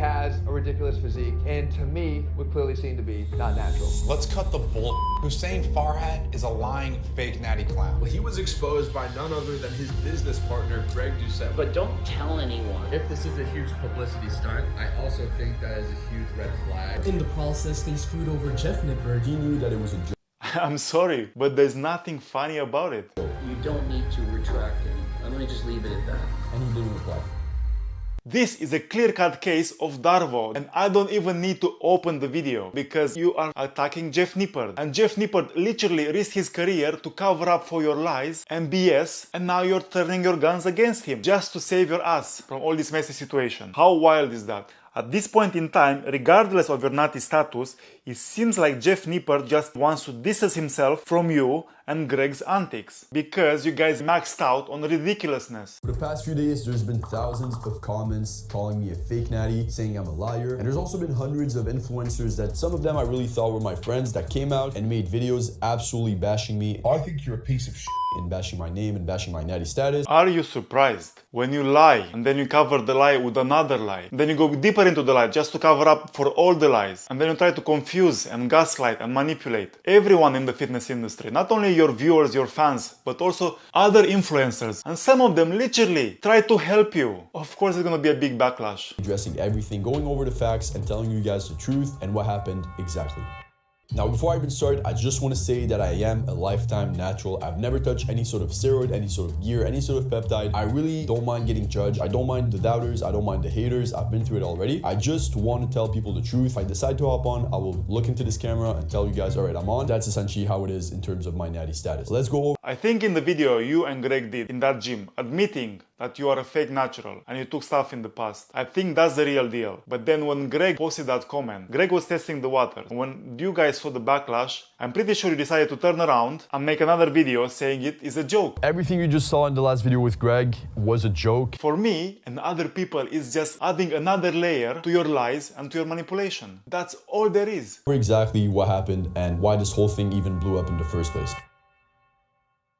has a ridiculous physique, and to me, would clearly seem to be not natural. Let's cut the bull. Hussein Farhat is a lying, fake natty clown. Well, he was exposed by none other than his business partner, Greg Doucette. But don't tell anyone. If this is a huge publicity stunt, I also think that is a huge red flag. In the process, they screwed over Jeff Nippard. He knew that it was a joke. I'm sorry, but there's nothing funny about it. You don't need to retract it. Let me just leave it at that. And he didn't reply. This is a clear-cut case of Darvo, and I don't even need to open the video because you are attacking Jeff Nippard. And Jeff Nippard literally risked his career to cover up for your lies and BS, and now you're turning your guns against him just to save your ass from all this messy situation. How wild is that? At this point in time, regardless of your natty status, it seems like Jeff Nippard just wants to distance himself from you and Greg's antics, because you guys maxed out on ridiculousness. For the past few days, there's been thousands of comments calling me a fake natty, saying I'm a liar, and there's also been hundreds of influencers that some of them I really thought were my friends that came out and made videos absolutely bashing me. I think you're a piece of shit. And bashing my name and bashing my natty status. Are you surprised? When you lie, and then you cover the lie with another lie, and then you go deeper into the lie just to cover up for all the lies, and then you try to confuse and gaslight and manipulate everyone in the fitness industry, not only your viewers, your fans, but also other influencers, and some of them literally try to help you. Of course there's gonna be a big backlash. Addressing everything, going over the facts and telling you guys the truth and what happened exactly. Now, before I even start, I just want to say that I am a lifetime natural. I've never touched any sort of steroid, any sort of gear, any sort of peptide. I really don't mind getting judged. I don't mind the doubters. I don't mind the haters. I've been through it already. I just want to tell people the truth. If I decide to hop on, I will look into this camera and tell you guys, all right, I'm on. That's essentially how it is in terms of my natty status. Let's go over. I think in the video you and Greg did in that gym, admitting that you are a fake natural and you took stuff in the past, I think that's the real deal. But then when Greg posted that comment, Greg was testing the water. When you guys saw the backlash, I'm pretty sure you decided to turn around and make another video saying it is a joke. Everything you just saw in the last video with Greg was a joke. For me and other people, it's just adding another layer to your lies and to your manipulation. That's all there is. Exactly what happened and why this whole thing even blew up in the first place.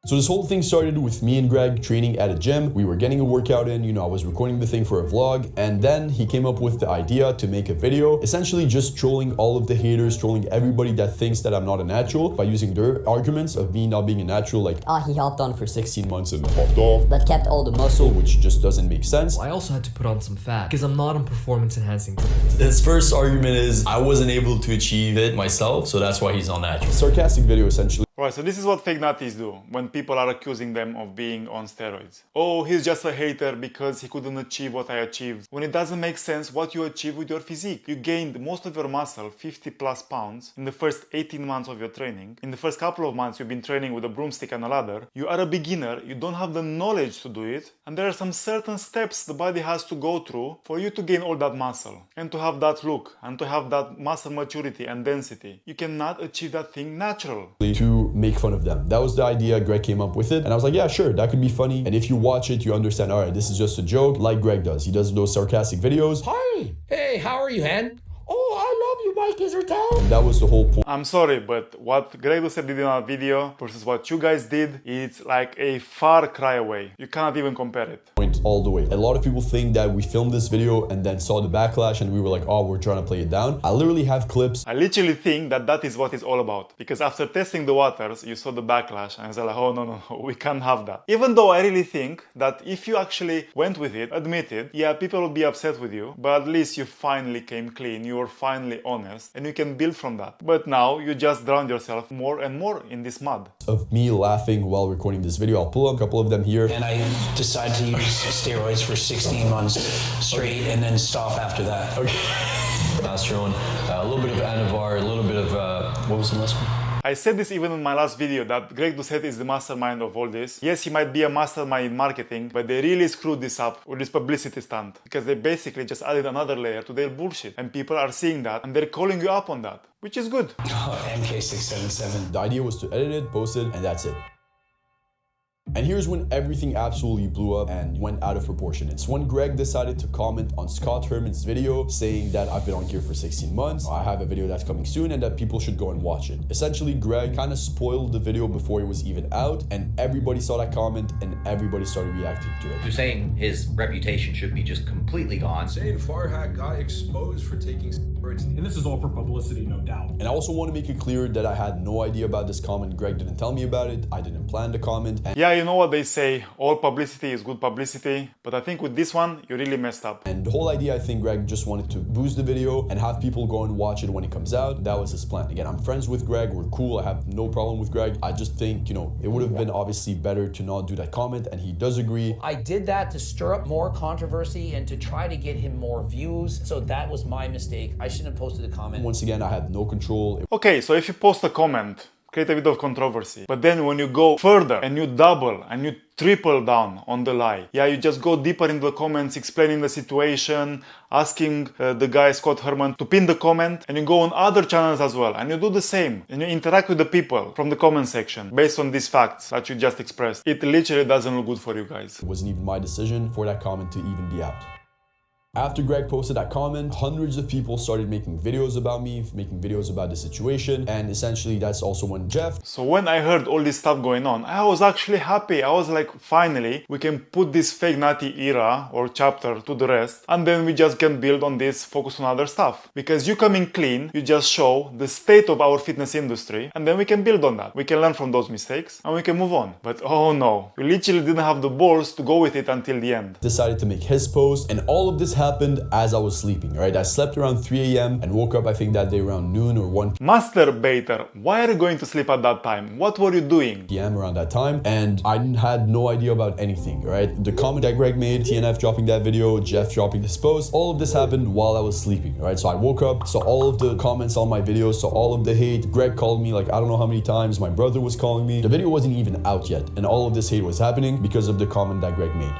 So this whole thing started with me and Greg training at a gym. We were getting a workout in, I was recording the thing for a vlog, and then he came up with the idea to make a video, essentially just trolling all of the haters, trolling everybody that thinks that I'm not a natural by using their arguments of me not being a natural, like, he hopped on for 16 months and hopped off, but kept all the muscle, which just doesn't make sense. I also had to put on some fat because I'm not on performance enhancing drugs. His first argument is I wasn't able to achieve it myself, so that's why he's not natural. Sarcastic video essentially. Right, so this is what fake natties do when people are accusing them of being on steroids. Oh, he's just a hater because he couldn't achieve what I achieved. When it doesn't make sense what you achieve with your physique. You gained most of your muscle, 50 plus pounds, in the first 18 months of your training. In the first couple of months you've been training with a broomstick and a ladder. You are a beginner, you don't have the knowledge to do it, and there are some certain steps the body has to go through for you to gain all that muscle, and to have that look, and to have that muscle maturity and density. You cannot achieve that thing natural. To make fun of them. That was the idea. Greg came up with it, and I was like, yeah, sure, that could be funny. And if you watch it, you understand, all right, this is just a joke, like Greg does. He does those sarcastic videos. Hi, hey, how are you, Hen? Oh, I love you, Mike Israel. And that was the whole point. I'm sorry, but what Greg Doucette did in our video versus what you guys did, it's like a far cry away. You cannot even compare it. All the way. A lot of people think that we filmed this video and then saw the backlash and we were like, oh, we're trying to play it down. I literally have clips. I literally think that that is what it's all about. Because after testing the waters, you saw the backlash and I was like, oh, no, we can't have that. Even though I really think that if you actually went with it, admitted, yeah, people will be upset with you, but at least you finally came clean, you were finally honest, and you can build from that. But now you just drown yourself more and more in this mud. Of me laughing while recording this video. I'll pull up a couple of them here. And I decided to use steroids for 16 months straight and then stop after that. Okay. Testosterone, a little bit of Anavar, a little bit of, what was the last one? I said this even in my last video that Greg Doucette is the mastermind of all this. Yes, he might be a mastermind in marketing, but they really screwed this up with this publicity stunt because they basically just added another layer to their bullshit, and people are seeing that and they're calling you up on that, which is good. Oh, MK677. The idea was to edit it, post it, and that's it. And here's when everything absolutely blew up and went out of proportion. It's when Greg decided to comment on Scott Herman's video saying that I've been on gear for 16 months, I have a video that's coming soon, and that people should go and watch it. Essentially, Greg kind of spoiled the video before it was even out, and everybody saw that comment and everybody started reacting to it. You're saying his reputation should be just completely gone. Saying Farhat got exposed for taking steroids. And this is all for publicity, no doubt. And I also want to make it clear that I had no idea about this comment. Greg didn't tell me about it. I didn't plan the comment. Yeah, you know what they say, all publicity is good publicity, but I think with this one, you really messed up. And the whole idea, I think Greg just wanted to boost the video and have people go and watch it when it comes out. That was his plan. Again, I'm friends with Greg, we're cool, I have no problem with Greg. I just think, you know, it would have been obviously better to not do that comment, and he does agree. I did that to stir up more controversy and to try to get him more views. So that was my mistake. I shouldn't have posted a comment. Once again, I had no control. Okay, so if you post a comment, create a bit of controversy, but then when you go further and you double and you triple down on the lie, yeah, you just go deeper in the comments, explaining the situation, asking the guy Scott Herman to pin the comment, and you go on other channels as well and you do the same and you interact with the people from the comment section based on these facts that you just expressed. It literally doesn't look good for you guys. It wasn't even my decision for that comment to even be out. After Greg posted that comment, hundreds of people started making videos about me, making videos about the situation, and essentially that's also when Jeff... So when I heard all this stuff going on, I was actually happy. I was like, finally, we can put this fake Natty era or chapter to the rest, and then we just can build on this, focus on other stuff. Because you coming clean, you just show the state of our fitness industry, and then we can build on that. We can learn from those mistakes, and we can move on. But oh no, you literally didn't have the balls to go with it until the end. Decided to make his post, and all of this happened as I was sleeping, right? I slept around 3 a.m. and woke up, I think that day around noon or 1 Masturbator, why are you going to sleep at that time? What were you doing? p.m. around that time, and I had no idea about anything, right? The comment that Greg made, TNF dropping that video, Jeff dropping this post, all of this happened while I was sleeping, right? So I woke up, saw all of the comments on my videos, saw all of the hate. Greg called me like I don't know how many times, my brother was calling me. The video wasn't even out yet, and all of this hate was happening because of the comment that Greg made.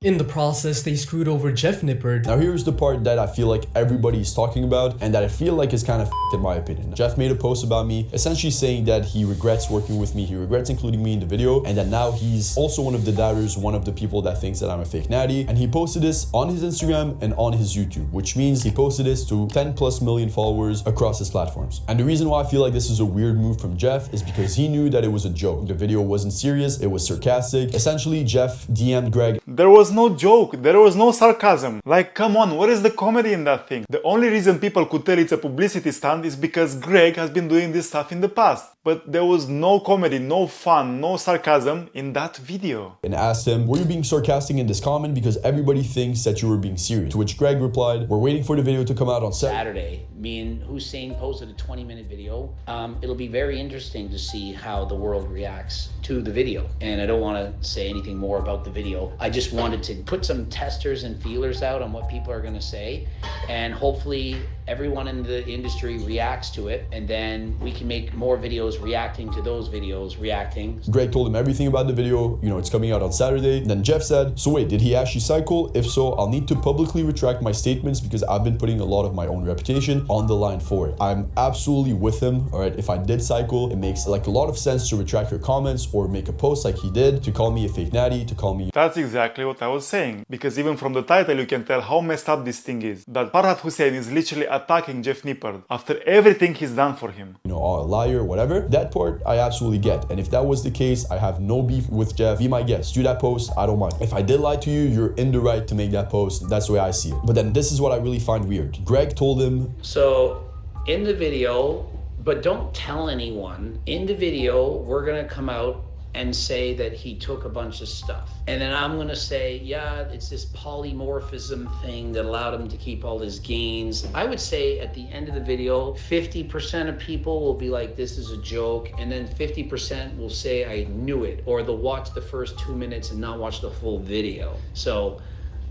In the process, they screwed over Jeff Nippard. Now here's the part that I feel like everybody is talking about and that I feel like is kind of in my opinion. Jeff made a post about me, essentially saying that he regrets working with me, he regrets including me in the video, and that now he's also one of the doubters, one of the people that thinks that I'm a fake natty. And he posted this on his Instagram and on his YouTube, which means he posted this to 10+ million followers across his platforms. And the reason why I feel like this is a weird move from Jeff is because he knew that it was a joke. The video wasn't serious, it was sarcastic. Essentially, Jeff DM'd Greg. There was no joke, there was no sarcasm. Like, come on, what is the comedy in that thing? The only reason people could tell it's a publicity stunt is because Greg has been doing this stuff in the past. But there was no comedy, no fun, no sarcasm in that video. And asked him, were you being sarcastic in this comment because everybody thinks that you were being serious? To which Greg replied, we're waiting for the video to come out on Saturday. Me and Hussein posted a 20-minute video. It'll be very interesting to see how the world reacts to the video. And I don't want to say anything more about the video. I just wanted to put some testers and feelers out on what people are going to say. And hopefully everyone in the industry reacts to it. And then we can make more videos reacting to those videos, reacting. Greg told him everything about the video, you know, it's coming out on Saturday. And then Jeff said, so wait, did he actually cycle? If so, I'll need to publicly retract my statements because I've been putting a lot of my own reputation on the line for it. I'm absolutely with him, all right? If I did cycle, it makes like a lot of sense to retract your comments or make a post like he did, to call me a fake natty, to call me... That's exactly what I was saying. Because even from the title, you can tell how messed up this thing is. That Farhat Hussein is literally attacking Jeff Nippard after everything he's done for him. You know, a liar, whatever. That part I absolutely get. And if that was the case, I have no beef with Jeff. Be my guest. Do that post. I don't mind. If I did lie to you, you're in the right to make that post. That's the way I see it. But then this is what I really find weird. Greg told him... So in the video, but don't tell anyone, in the video, we're going to come out and say that he took a bunch of stuff. And then I'm gonna say, yeah, it's this polymorphism thing that allowed him to keep all his gains. I would say at the end of the video, 50% of people will be like, this is a joke. And then 50% will say, I knew it. Or they'll watch the first 2 minutes and not watch the full video. So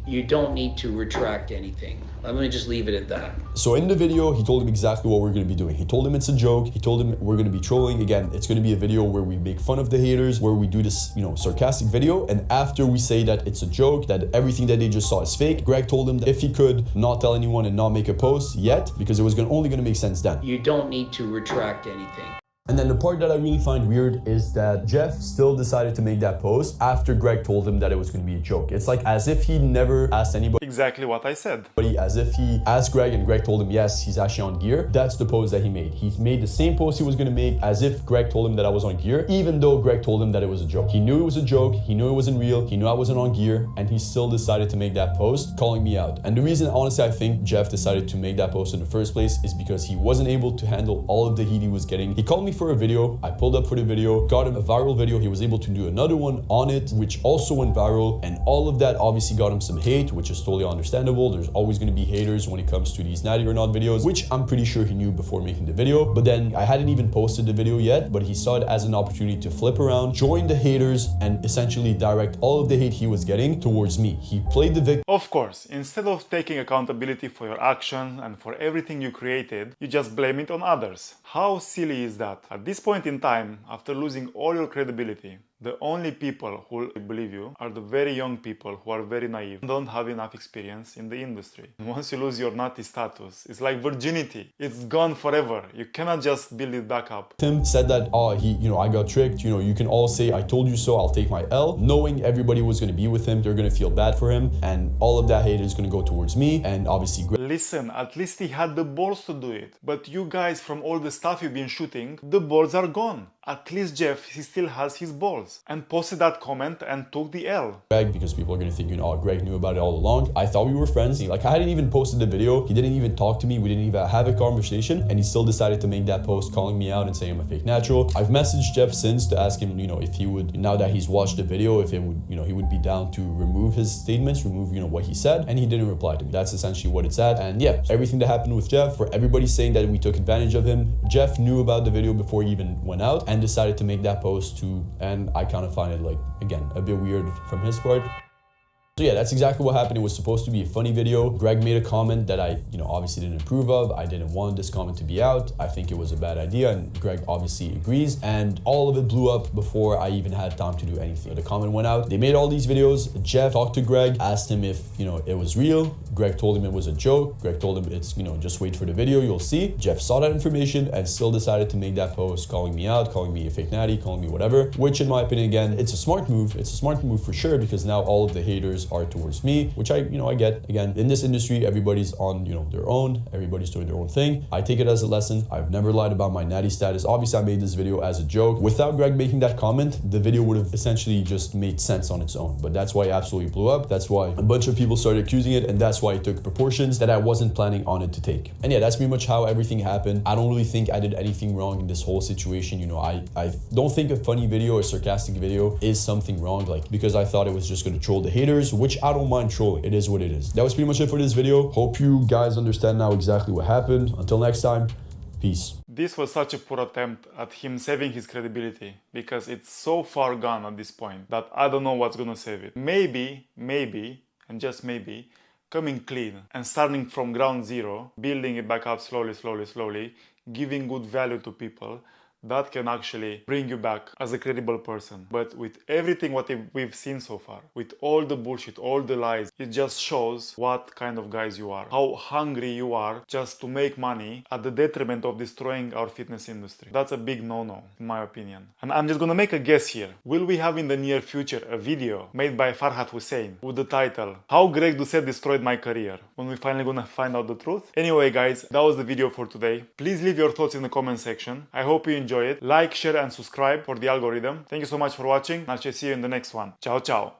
you don't need to retract anything. Let me just leave it at that. So in the video, he told him exactly what we're going to be doing. He told him it's a joke. He told him we're going to be trolling. Again, it's going to be a video where we make fun of the haters, where we do this, you know, sarcastic video. And after we say that it's a joke, that everything that they just saw is fake, Greg told him that if he could not tell anyone and not make a post yet, because it was only going to make sense then. You don't need to retract anything. And then the part that I really find weird is that Jeff still decided to make that post after Greg told him that it was going to be a joke. It's like as if he never asked anybody. Exactly what I said. As if he asked Greg and Greg told him, yes, he's actually on gear. That's the post that he made. He made the same post he was going to make as if Greg told him that I was on gear, even though Greg told him that it was a joke. He knew it was a joke. He knew it wasn't real. He knew I wasn't on gear, and he still decided to make that post calling me out. And the reason, honestly, I think Jeff decided to make that post in the first place is because he wasn't able to handle all of the heat he was getting. He called me for a video. I pulled up for the video, got him a viral video. He was able to do another one on it, which also went viral. And all of that obviously got him some hate, which is totally understandable. There's always going to be haters when it comes to these Natty or Not videos, which I'm pretty sure he knew before making the video. But then I hadn't even posted the video yet, but he saw it as an opportunity to flip around, join the haters, and essentially direct all of the hate he was getting towards me. He played the victim. Of course, instead of taking accountability for your action and for everything you created, you just blame it on others. How silly is that? At this point in time, after losing all your credibility, the only people who believe you are the very young people who are very naive and don't have enough experience in the industry. And once you lose your natty status, it's like virginity. It's gone forever. You cannot just build it back up. Tim said that, I got tricked. You can all say, I told you so, I'll take my L. Knowing everybody was going to be with him, they're going to feel bad for him. And all of that hate is going to go towards me. And obviously, listen, at least he had the balls to do it. But you guys, from all the stuff you've been shooting, the balls are gone. At least Jeff, he still has his balls and posted that comment and took the L. Greg, because people are going to think, Greg knew about it all along. I thought we were friends. I hadn't even posted the video. He didn't even talk to me. We didn't even have a conversation. And he still decided to make that post calling me out and saying I'm a fake natural. I've messaged Jeff since to ask him, if he would, now that he's watched the video, if it would, he would be down to remove his statements, remove, what he said. And he didn't reply to me. That's essentially what it's at. And yeah, everything that happened with Jeff, for everybody saying that we took advantage of him, Jeff knew about the video before he even went out and decided to make that post too. And I kind of find it again, a bit weird from his part. So yeah, that's exactly what happened. It was supposed to be a funny video. Greg made a comment that I, obviously didn't approve of. I didn't want this comment to be out. I think it was a bad idea, and Greg obviously agrees. And all of it blew up before I even had time to do anything. The comment went out. They made all these videos. Jeff talked to Greg, asked him if, it was real. Greg told him it was a joke. Greg told him it's, just wait for the video, you'll see. Jeff saw that information and still decided to make that post calling me out, calling me a fake natty, calling me whatever, which in my opinion, again, it's a smart move. It's a smart move for sure, because now all of the haters are towards me, which I get. Again, in this industry, everybody's on, their own, everybody's doing their own thing. I take it as a lesson. I've never lied about my natty status. Obviously, I made this video as a joke. Without Greg making that comment, the video would have essentially just made sense on its own. But that's why it absolutely blew up. That's why a bunch of people started accusing it, and that's why it took proportions that I wasn't planning on it to take. And yeah, that's pretty much how everything happened. I don't really think I did anything wrong in this whole situation. I don't think a funny video or sarcastic video is something wrong, because I thought it was just going to troll the haters, which I don't mind trolling. It is what it is. That was pretty much it for this video. Hope you guys understand now exactly what happened. Until next time, peace. This was such a poor attempt at him saving his credibility, because it's so far gone at this point that I don't know what's gonna save it. Maybe, and just maybe, coming clean and starting from ground zero, building it back up slowly, giving good value to people, that can actually bring you back as a credible person. But with everything what we've seen so far, with all the bullshit, all the lies, it just shows what kind of guys you are, how hungry you are just to make money at the detriment of destroying our fitness industry. That's a big no-no, in my opinion. And I'm just gonna make a guess here. Will we have in the near future a video made by Farhat Hussein with the title, How Greg Doucette Destroyed My Career? When we finally gonna find out the truth? Anyway guys, that was the video for today. Please leave your thoughts in the comment section. I hope you enjoy it. Like, share and subscribe for the algorithm. Thank you so much for watching. I'll see you in the next one. Ciao, ciao.